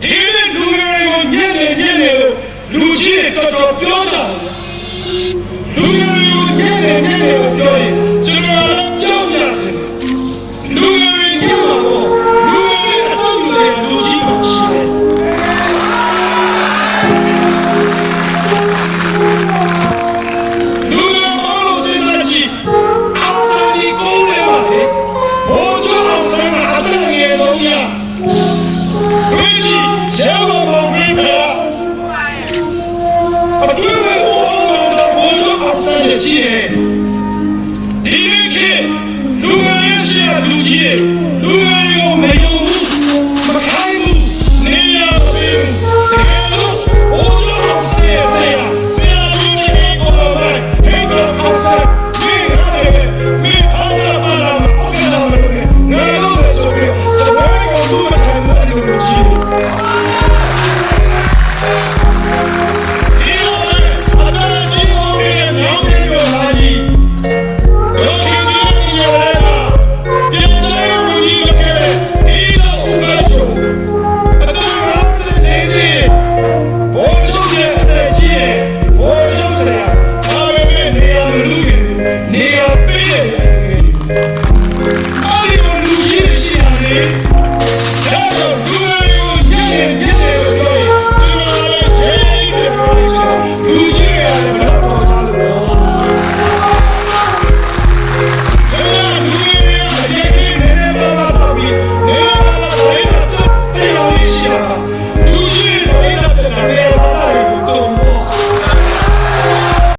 ဒီနေ့လူငယ်တွေကိုညံ့နေလို့လူကြီးတွေတော်ပြောကြတယ်လူငယ်တွေကိုညံ့နေလို့ပြောရင်ကျွန်တော်လည်းပြောပြတယ်လူငယ်တွေညံ့ပါဘောလူငယ်တွေအတူတူရဲ့လူကြီးပါရှိတယ်လူငယ်မောင်လို့စဉ်းစားကြည့်အောင်စံဒီကိုယ်တွေပါလေဘောချောအောင်စံကအသက်ငယ်ဆုံးရဝိကြီးရဲဘော်မောင်ပြီးဖလာအတူတူဘောတော့ဘောချောအောင်စံရဲ့ကြီးရဲ့ဒီနေ့ခေတ်လူငယ်ရဲ့ရှေ့လူကြီးလူငယ်တွေကိုမယုံဘူးမခိုင်းဘူးနေရပြီတကယ်လို့ဘောချောအောင်စံရဲ့ဆရာလူငယ်ကိုပေါ်မှာဟဲ့ကောအောင်စံမင်းအားရပါလားမဟုတ်လားငါတို့ဆိုပြီးစပွဲကိုသူ့မှာထိုင်နေလို့ကြီးဒီလိုအတားကြီးကိုပြည့်မြောင်းနေလို့လာကြီးတို့ခင်ဗျားညီရလဲပြည်သားဝင်ကြီးကဒီလိုဥပဒေအတူအားစနေနေဘောချုပ်ရဲ့အသက်ကြီးရဲ့ဘောချုပ်ဆရာအားပဲနေရာလူနေရာပေးရဲ့အားရလူကြီးရှိရတယ်